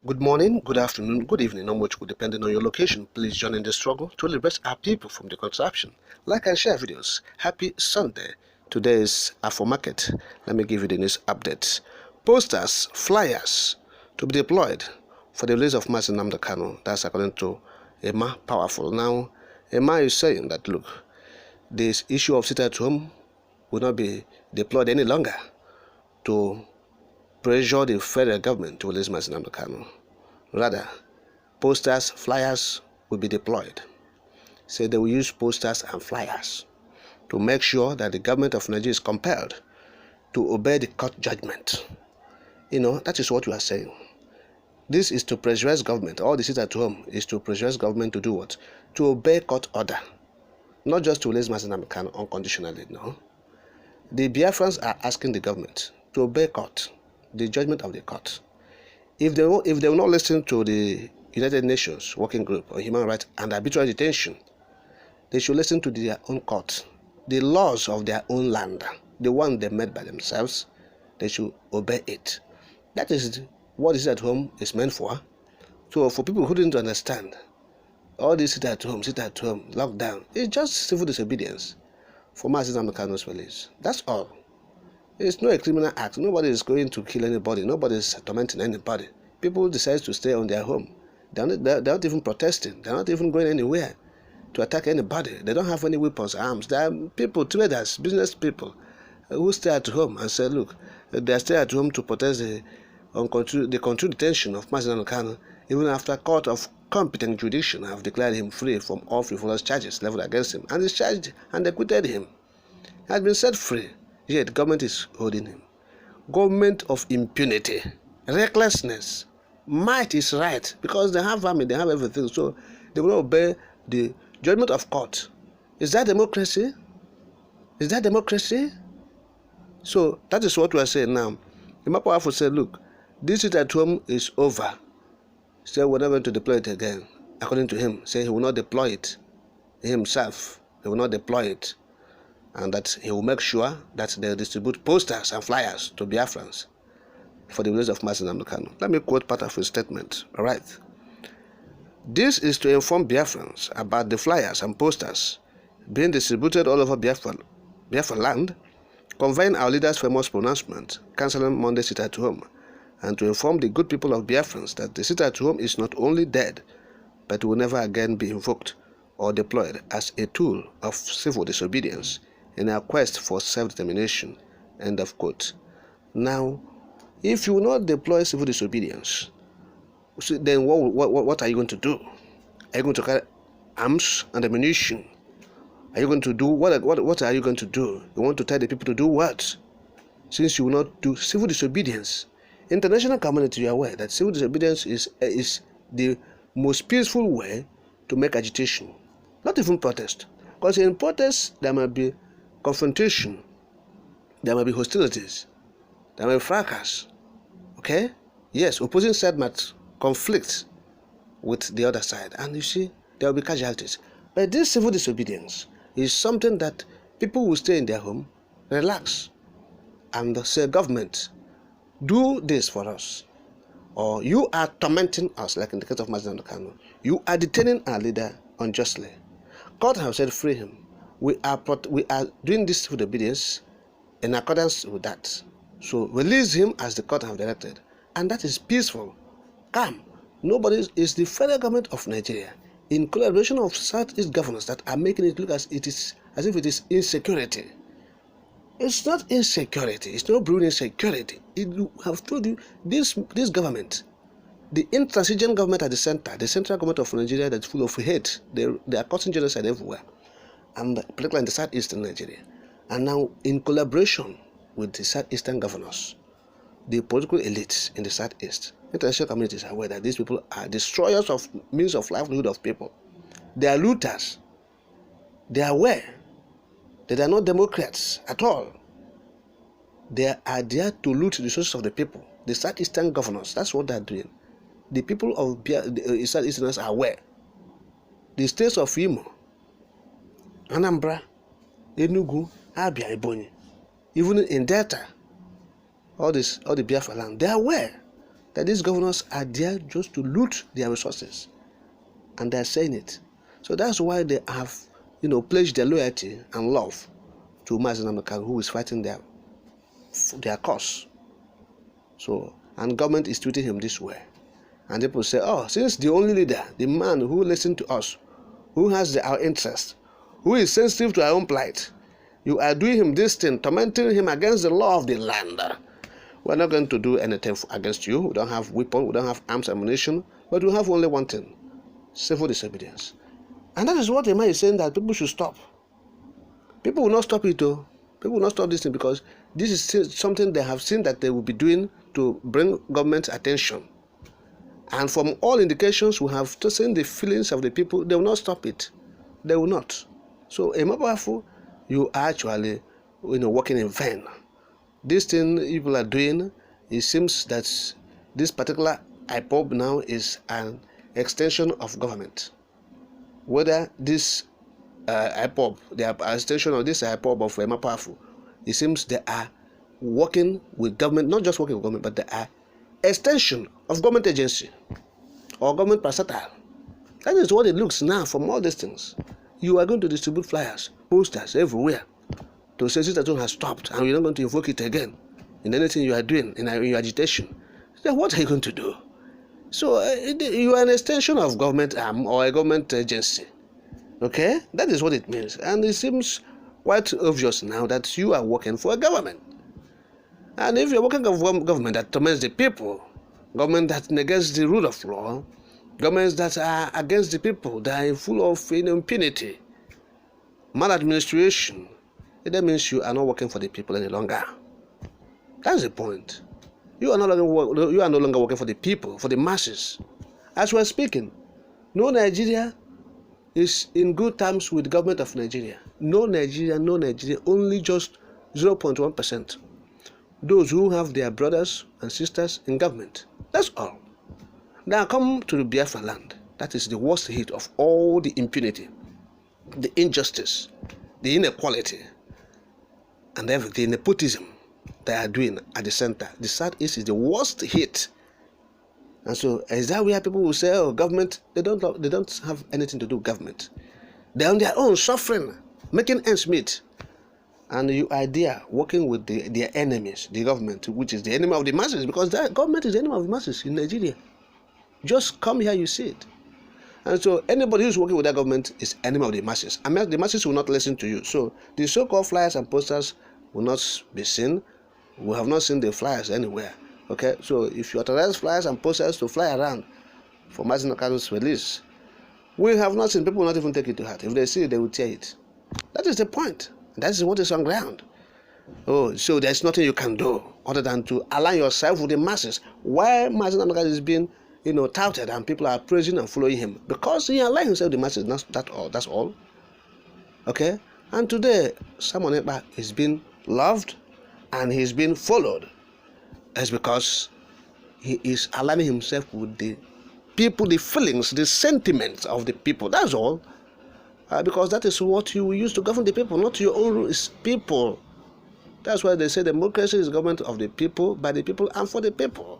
Good morning, good afternoon, good evening, or much depending on your location. Please join in the struggle to liberate our people from the contraption. Like and share videos. Happy Sunday. Today is Afro Market. Let me give you the news updates. Posters, flyers to be deployed for the release of Mazi Nnamdi Kanu. That's according to Emma Powerful. Now, Emma is saying that look, this issue of sit at home will not be deployed any longer to pressure the federal government to release Mazi Nnamdi Kanu. Rather, posters, flyers will be deployed. Say they will use posters and flyers to make sure that the government of Nigeria is compelled to obey the court judgment. That is what we are saying. This is to pressurize government. All the sit at home is to pressurize government to do what? To obey court order. Not just to release Mazi Nnamdi Kanu unconditionally, no. The Biafrans are asking the government to obey court, the judgment of the court. If they will not listen to the United Nations Working Group on Human Rights and Arbitrary Detention, they should listen to their own court, the laws of their own land, the one they made by themselves. They should obey it. That is what is at home is meant for. So for people who didn't understand, all this sit at home, lockdown, it's just civil disobedience for Mazi Nnamdi Kanu's release. That's all. It's not a criminal act. Nobody is going to kill anybody. Nobody is tormenting anybody. People decide to stay on their home. They're not even protesting. They're not even going anywhere to attack anybody. They don't have any weapons, arms. They are people, traders, business people, who stay at home and say, look, they stay at home to protest the controlled detention of Mazi Nnamdi Kanu, even after court of competent jurisdiction have declared him free from all frivolous charges leveled against him, and is charged and acquitted him. He has been set free. Yet the government is holding him. Government of impunity, recklessness. Might is right because they have army, they have everything, so they will not obey the judgment of court. Is that democracy? Is that democracy? So that is what we are saying now. Emma Powerful said, look, this sit at home is over. He said we're not going to deploy it again. According to him, say he will not deploy it himself. He will not deploy it. And that he will make sure that they distribute posters and flyers to Biafrans for the release of Mazi Nnamdi Kanu. Let me quote part of his statement. All right. This is to inform Biafrans about the flyers and posters being distributed all over Biafra land, conveying our leader's famous pronouncement, cancelling Monday sit at home, and to inform the good people of Biafrans that the sit at home is not only dead, but will never again be invoked or deployed as a tool of civil disobedience in our quest for self-determination. End of quote. Now, if you will not deploy civil disobedience, then what are you going to do? Are you going to carry arms and ammunition? Are you going to do what are you going to do? You want to tell the people to do what? Since you will not do civil disobedience, international community, you are aware that civil disobedience is the most peaceful way to make agitation, not even protest. Because in protest there might be confrontation, there might be hostilities, there might be fracas. Okay? Yes, opposing side might conflict with the other side, and you see, there will be casualties. But this civil disobedience is something that people will stay in their home, relax, and say, government, do this for us. Or you are tormenting us, like in the case of Mazi Nnamdi Kanu. You are detaining our leader unjustly. God has said, free him. We are doing this civil obedience in accordance with that. So release him as the court have directed. And that is peaceful, calm. Nobody is the federal government of Nigeria, in collaboration of Southeast governors, that are making it look as if it is insecurity. It's not insecurity. It's not brewing insecurity. I have told you, this government, the intransigent government at the central government of Nigeria, that's full of hate. They are causing genocide everywhere, and particularly in the southeastern Nigeria. And now, in collaboration with the southeastern governors, the political elites in the southeast, international communities are aware that these people are destroyers of means of livelihood of people. They are looters. They are aware that they are not democrats at all. They are there to loot the resources of the people. The southeastern governors, that's what they are doing. The people of the southeasterners are aware. The states of Imo, Anambra, Enugu, Abia, Ebonyi, even in Delta, all the Biafra land, they are aware that these governors are there just to loot their resources, and they're saying it. So that's why they have, pledged their loyalty and love to Mazi Nnamdi Kanu, who is fighting their cause. So, and government is treating him this way. And people say, oh, since the only leader, the man who listens to us, who has our interest, who is sensitive to our own plight, you are doing him this thing, tormenting him against the law of the land. We're not going to do anything against you. We don't have weapons, we don't have arms, ammunition, but we have only one thing: civil disobedience. And that is what the man is saying, that people should stop. People will not stop it though. People will not stop this thing, because this is something they have seen that they will be doing to bring government attention. And from all indications, we have seen the feelings of the people. They will not stop it. They will not. So, Powerful, you are actually, working in vain. This thing people are doing, it seems that this particular IPOB now is an extension of government. Whether this IPOB, the extension of this IPOB of Powerful, it seems they are working with government, not just working with government, but they are extension of government agency or government parastatal. That is what it looks now from all these things. You are going to distribute flyers, posters everywhere to say that one has stopped, and you're not going to invoke it again in anything you are doing, in your agitation. Then what are you going to do? So you are an extension of government arm or a government agency. Okay? That is what it means. And it seems quite obvious now that you are working for a government. And if you're working for a government that torments the people, government that negates the rule of law, governments that are against the people, that are full of impunity, maladministration, that means you are not working for the people any longer. That's the point. You are no longer working for the people, for the masses. As we're speaking, no Nigeria is in good terms with the government of Nigeria. No Nigeria, only just 0.1%. Those who have their brothers and sisters in government. That's all. Now come to the Biafra land. That is the worst hit of all the impunity, the injustice, the inequality, and everything, the nepotism they are doing at the center. The Southeast is the worst hit. And so is that where people will say, oh, government, they don't have anything to do with government. They're on their own, suffering, making ends meet. And you are there working with their enemies, the government, which is the enemy of the masses, because the government is the enemy of the masses in Nigeria. Just come here, you see it. And so anybody who's working with that government is enemy of the masses. I mean, the masses will not listen to you. So the so-called flyers and posters will not be seen. We have not seen the flyers anywhere. Okay, so if you authorize flyers and posters to fly around for Mazi Nnamdi Kanu's release, we have not seen. People will not even take it to heart. If they see it, they will tear it. That is the point. That is what is on ground. Oh, so there's nothing you can do other than to align yourself with the masses. Why Mazi Nnamdi Kanu is being, touted and people are praising and following him? Because he aligns himself with the masses. That's all. Okay? And today, Simon Ekpa is being loved and he's being followed. It's because he is aligning himself with the people, the feelings, the sentiments of the people. That's all. Because that is what you use to govern the people, not your own rule. It's people. That's why they say democracy is government of the people, by the people, and for the people.